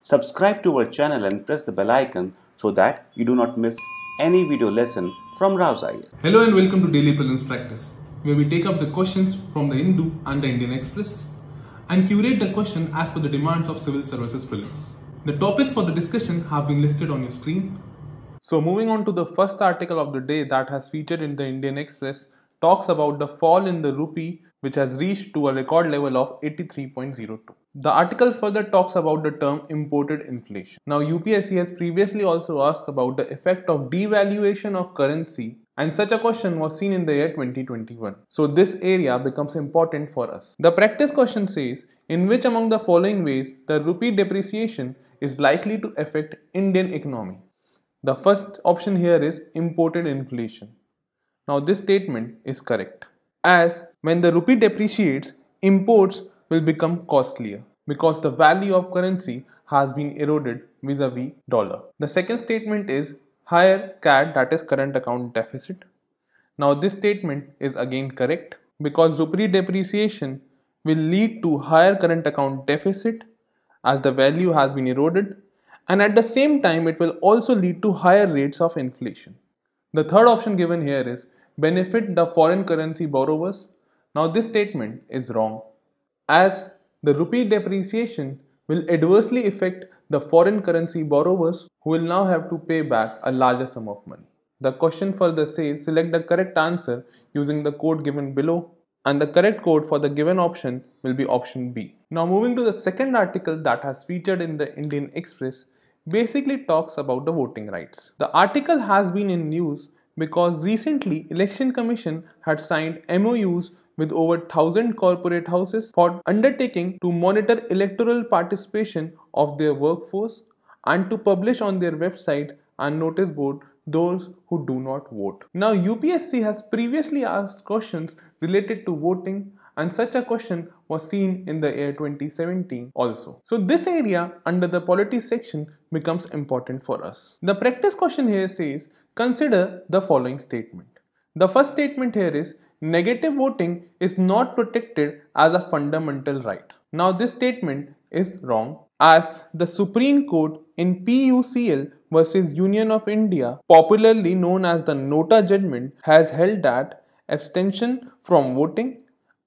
Subscribe to our channel and press the bell icon so that you do not miss any video lesson from Rao's IAS. Hello and welcome to Daily Prelims Practice, where we take up the questions from the Hindu and the Indian Express and curate the question as per the demands of civil services prelims. The topics for the discussion have been listed on your screen. So moving on to the first article of the day that has featured in the Indian Express talks about the fall in the rupee, which has reached to a record level of 83.02. The article further talks about the term imported inflation. Now UPSC has previously also asked about the effect of devaluation of currency, and such a question was seen in the year 2021. So this area becomes important for us. The practice question says, in which among the following ways the rupee depreciation is likely to affect Indian economy? The first option here is imported inflation. Now this statement is correct, as when the rupee depreciates, imports will become costlier because the value of currency has been eroded vis-a-vis dollar. The second statement is higher CAD, that is current account deficit. Now this statement is again correct because rupee depreciation will lead to higher current account deficit as the value has been eroded, and at the same time it will also lead to higher rates of inflation. The third option given here is benefit the foreign currency borrowers. Now this statement is wrong, as the rupee depreciation will adversely affect the foreign currency borrowers who will now have to pay back a larger sum of money. The question further says select the correct answer using the code given below, and the correct code for the given option will be option B. Now moving to the second article that has featured in the Indian Express basically talks about the voting rights. The article has been in news because recently Election Commission had signed MOUs with over 1,000 corporate houses for undertaking to monitor electoral participation of their workforce and to publish on their website and notice board those who do not vote. Now UPSC has previously asked questions related to voting, and such a question was seen in the year 2017 also. So this area under the polity section becomes important for us. The practice question here says, consider the following statement. The first statement here is, negative voting is not protected as a fundamental right. Now this statement is wrong, as the Supreme Court in PUCL versus Union of India, popularly known as the Nota judgment, has held that abstention from voting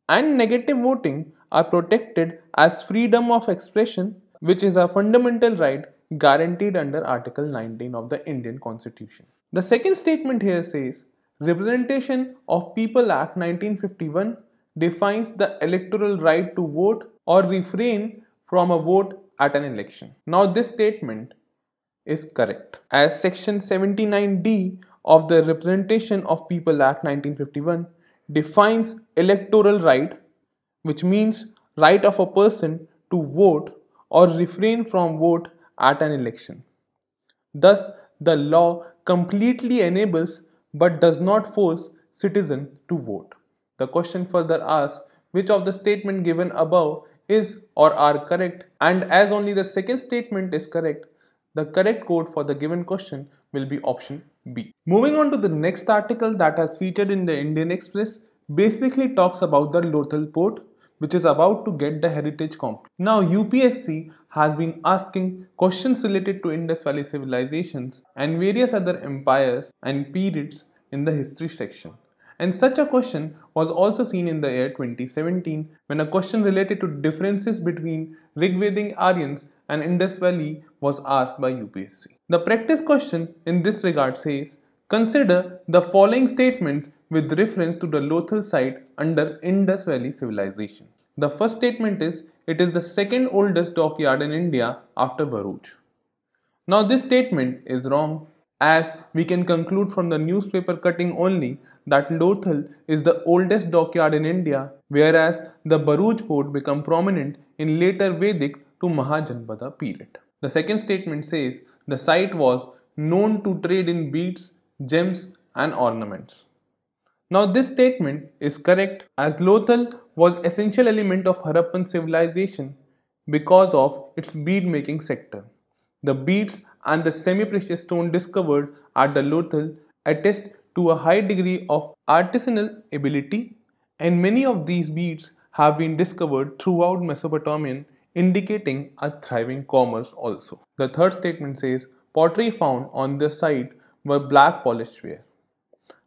and negative voting are protected as freedom of expression, which is a fundamental right guaranteed under Article 19 of the Indian Constitution. The second statement here says, Representation of People Act 1951 defines the electoral right to vote or refrain from a vote at an election. Now this statement is correct, as Section 79D of the Representation of People Act 1951 defines electoral right, which means right of a person to vote or refrain from vote at an election. Thus, the law completely enables but does not force citizens to vote. The question further asks which of the statement given above is or are correct, and as only the second statement is correct, the correct code for the given question will be option B. Moving on to the next article that has featured in the Indian Express basically talks about the Lothal port, which is about to get the heritage comp. Now UPSC has been asking questions related to Indus Valley civilizations and various other empires and periods in the history section. And such a question was also seen in the year 2017 when a question related to differences between Rigvedic Aryans and Indus Valley was asked by UPSC. The practice question in this regard says, consider the following statement with reference to the Lothal site under Indus Valley civilization. The first statement is, it is the second oldest dockyard in India after Bharuch. Now this statement is wrong, as we can conclude from the newspaper cutting only that Lothal is the oldest dockyard in India, whereas the Bharuch port became prominent in later Vedic to Mahajanpada period. The second statement says the site was known to trade in beads, gems and ornaments. Now this statement is correct, as Lothal was essential element of Harappan civilization because of its bead making sector. The beads and the semi-precious stone discovered at the Lothal attest to a high degree of artisanal ability, and many of these beads have been discovered throughout Mesopotamian indicating a thriving commerce also. The third statement says pottery found on this site were black polished ware.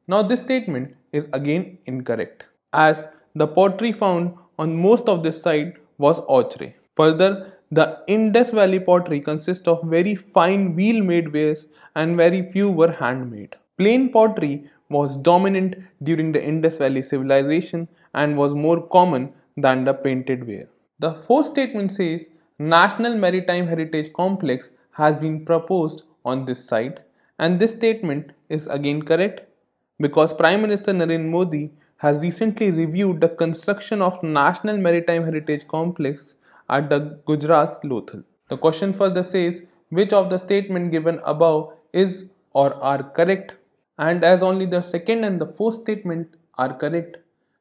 Now this statement is again incorrect, as the pottery found on most of this site was ochre. Further, the Indus Valley pottery consists of very fine wheel made wares and very few were handmade. Plain pottery was dominant during the Indus Valley civilization and was more common than the painted ware. The fourth statement says National Maritime Heritage Complex has been proposed on this site, and this statement is again correct because Prime Minister Narendra Modi has recently reviewed the construction of National Maritime Heritage Complex at the Gujarat's Lothal. The question further says which of the statement given above is or are correct, and as only the second and the fourth statement are correct,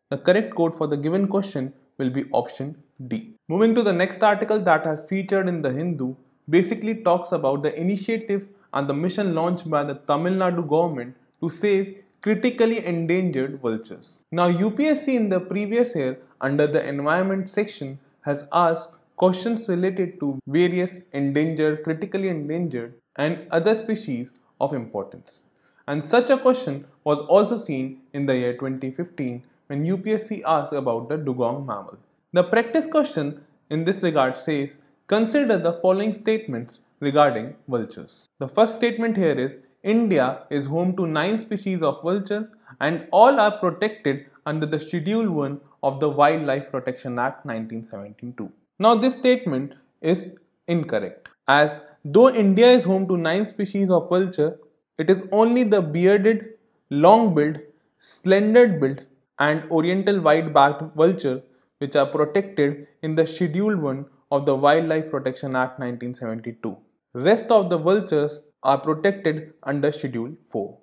the correct code for the given question will be option D. Moving to the next article that has featured in the Hindu, basically talks about the initiative and the mission launched by the Tamil Nadu government to save critically endangered vultures. Now UPSC in the previous year under the environment section has asked questions related to various endangered, critically endangered and other species of importance. And such a question was also seen in the year 2015 when UPSC asked about the dugong mammal. The practice question in this regard says, consider the following statements regarding vultures. The first statement here is, India is home to 9 species of vulture and all are protected under the Schedule 1 of the Wildlife Protection Act 1972. Now this statement is incorrect, as though India is home to 9 species of vulture, it is only the bearded, long-billed, slender-billed and oriental white-backed vulture which are protected in the Schedule 1 of the Wildlife Protection Act 1972. Rest of the vultures are protected under Schedule 4.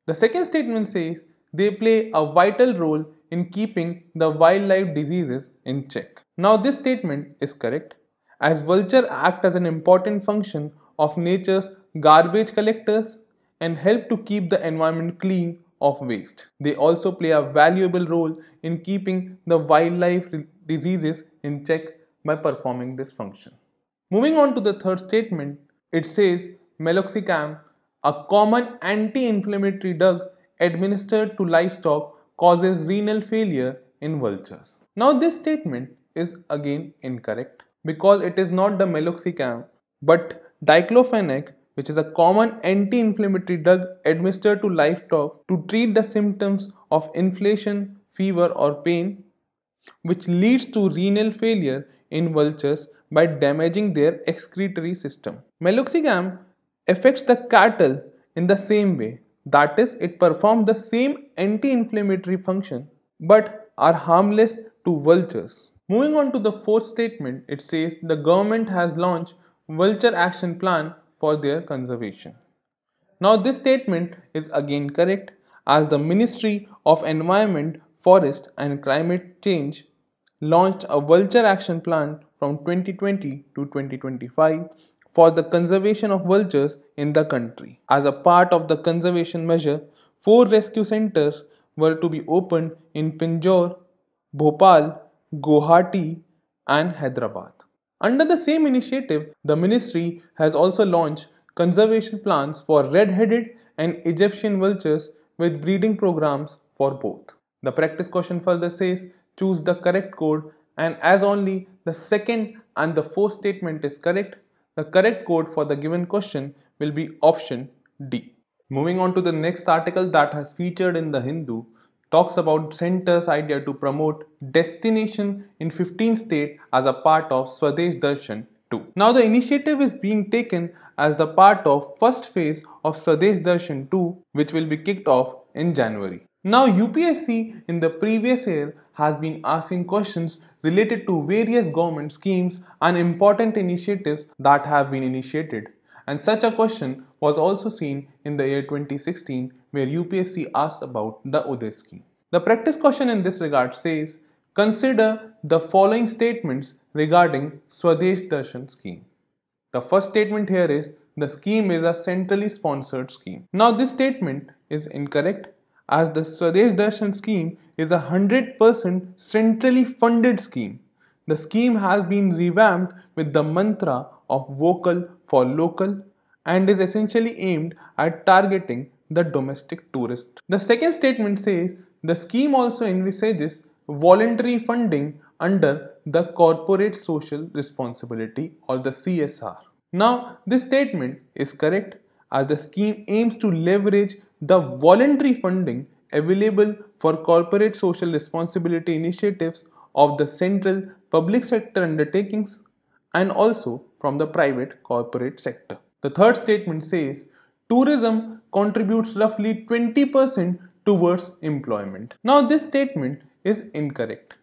The second statement says they play a vital role in keeping the wildlife diseases in check. Now this statement is correct, as vultures act as an important function of nature's garbage collectors and help to keep the environment clean of waste. They also play a valuable role in keeping the wildlife diseases in check by performing this function. Moving on to the third statement, it says meloxicam, a common anti-inflammatory drug administered to livestock, causes renal failure in vultures. Now this statement is again incorrect because it is not the meloxicam but diclofenac, which is a common anti-inflammatory drug administered to livestock to treat the symptoms of inflammation, fever or pain, which leads to renal failure in vultures by damaging their excretory system. Meloxicam affects the cattle in the same way, that is, it performs the same anti-inflammatory function but are harmless to vultures. Moving on to the fourth statement, it says the government has launched Vulture Action Plan for their conservation. Now this statement is again correct, as the Ministry of Environment, Forest and Climate Change launched a Vulture Action Plan from 2020 to 2025 for the conservation of vultures in the country. As a part of the conservation measure, 4 rescue centers were to be opened in Pinjore, Bhopal, Guwahati and Hyderabad. Under the same initiative, the ministry has also launched conservation plans for red-headed and Egyptian vultures with breeding programs for both. The practice question further says, choose the correct code, and as only the second and the fourth statement is correct, the correct code for the given question will be option D. Moving on to the next article that has featured in the Hindu, talks about Centre's idea to promote destination in 15 states as a part of Swadesh Darshan 2. Now the initiative is being taken as the part of first phase of Swadesh Darshan 2, which will be kicked off in January. Now UPSC in the previous year has been asking questions related to various government schemes and important initiatives that have been initiated. And such a question was also seen in the year 2016 where UPSC asked about the Uday scheme. The practice question in this regard says, consider the following statements regarding Swadesh Darshan scheme. The first statement here is, the scheme is a centrally sponsored scheme. Now this statement is incorrect, as the Swadesh Darshan scheme is a 100% centrally funded scheme. The scheme has been revamped with the mantra of vocal for local and is essentially aimed at targeting the domestic tourist. The second statement says the scheme also envisages voluntary funding under the Corporate Social Responsibility or the CSR. Now, this statement is correct as the scheme aims to leverage the voluntary funding available for corporate social responsibility initiatives of the central public sector undertakings and also from the private corporate sector. The third statement says tourism contributes roughly 20% towards employment. Now, this statement is incorrect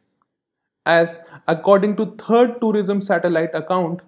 as according to third tourism satellite account,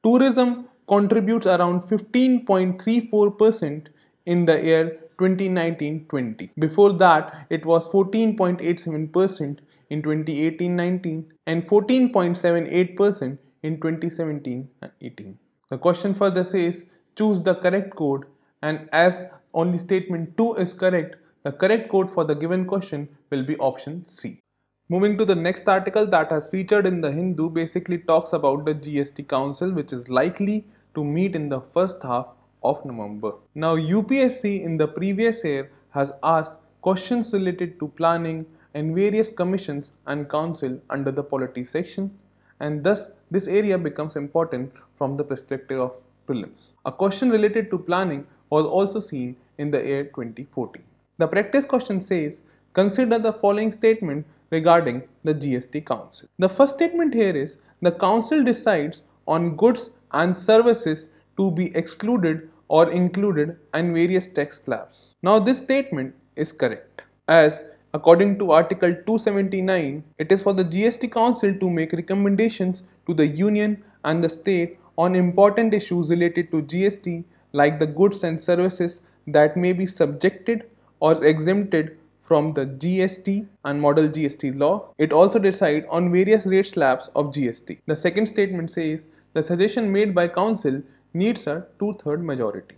tourism contributes around 15.34% in the year 2019-20. Before that, it was 14.87% in 2018-19 and 14.78% in 2017-18. The question further says, choose the correct code, and as only statement 2 is correct, the correct code for the given question will be option C. Moving to the next article that has featured in the Hindu basically talks about the GST Council, which is likely to meet in the first half of November. Now, UPSC in the previous year has asked questions related to planning and various commissions and council under the polity section, and thus this area becomes important from the perspective of prelims. A question related to planning was also seen in the year 2014. The practice question says, consider the following statement regarding the GST Council. The first statement here is, the Council decides on goods and services to be excluded or included in various tax slabs. Now, this statement is correct as according to Article 279, it is for the GST Council to make recommendations to the Union and the state on important issues related to GST like the goods and services that may be subjected or exempted from the GST and model GST law. It also decides on various rate slabs of GST. The second statement says the suggestion made by Council needs a 2/3 majority.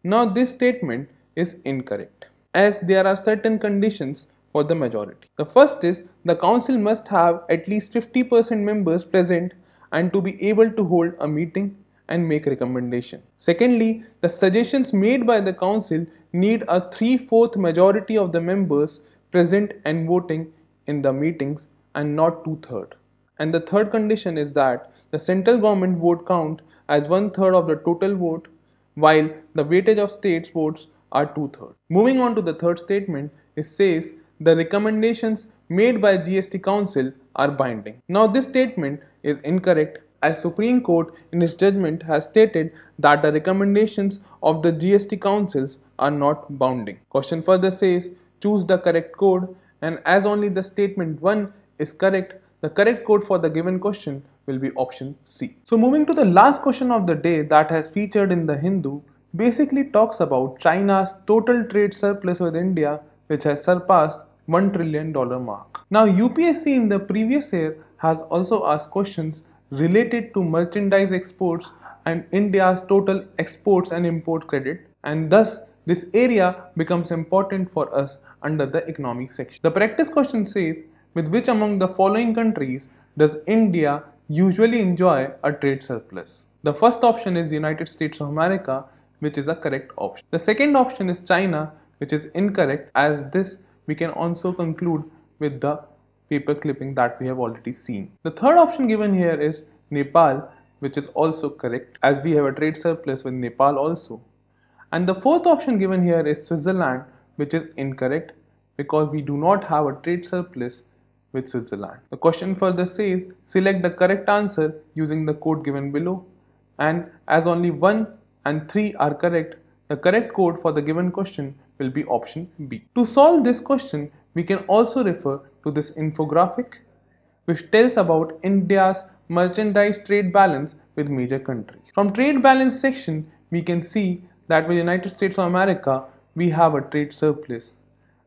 Now, this statement is incorrect as there are certain conditions for the majority. The first is the Council must have at least 50% members present and to be able to hold a meeting and make recommendation. Secondly, the suggestions made by the Council need a 3/4 majority of the members present and voting in the meetings and not 2/3. And the third condition is that the central government vote count as 1/3 of the total vote while the weightage of states votes are 2/3. Moving on to the third statement, it says the recommendations made by GST Council are binding. Now, this statement is incorrect as Supreme Court in its judgment has stated that the recommendations of the GST Councils are not binding. Question further says choose the correct code, and as only the statement 1 is correct, the correct code for the given question will be option C. So moving to the last question of the day that has featured in the Hindu basically talks about China's total trade surplus with India, which has surpassed $1 trillion mark. Now, UPSC in the previous year has also asked questions related to merchandise exports and India's total exports and import credit, and thus this area becomes important for us under the economic section. The practice question says, with which among the following countries does India usually enjoy a trade surplus? The first option is the United States of America, which is a correct option. The second option is China, which is incorrect, as this we can also conclude with the paper clipping that we have already seen. The third option given here is Nepal, which is also correct as we have a trade surplus with Nepal also. And the fourth option given here is Switzerland, which is incorrect because we do not have a trade surplus with Switzerland. The question further says select the correct answer using the code given below, and as only 1 and 3 are correct, the correct code for the given question will be option B. To solve this question, we can also refer to this infographic which tells about India's merchandise trade balance with major countries. From trade balance section, we can see that with the United States of America, we have a trade surplus,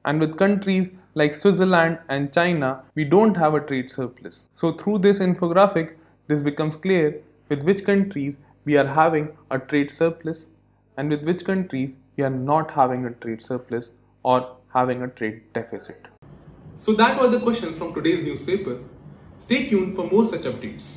and with countries like Switzerland and China, we don't have a trade surplus. So through this infographic, this becomes clear with which countries we are having a trade surplus and with which countries we are not having a trade surplus or having a trade deficit. So that were the questions from today's newspaper. Stay tuned for more such updates.